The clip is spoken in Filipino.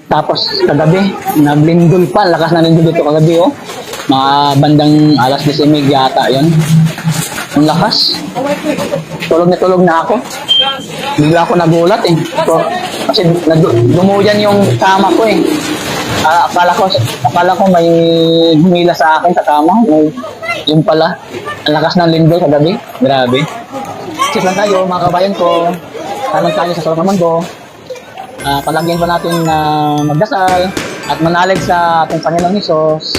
Tapos kagabi, naglindol pa, lakas na lindol dito kagabi oh. Mga bandang alas 10:30 yata yun. Ang lakas. Tulog na ako. Bigla ako nagulat eh. So, kasi dumuyan yung kama ko eh. Akala ko may humila sa akin sa kama. Yung pala, ang lakas ng lindol kagabi. Grabe. Sip lang tayo mga kabayan ko. Tanong tayo sa Solomon Mundo. Palagyan pa natin na magdasal at manalig sa ating Panginoong Hesus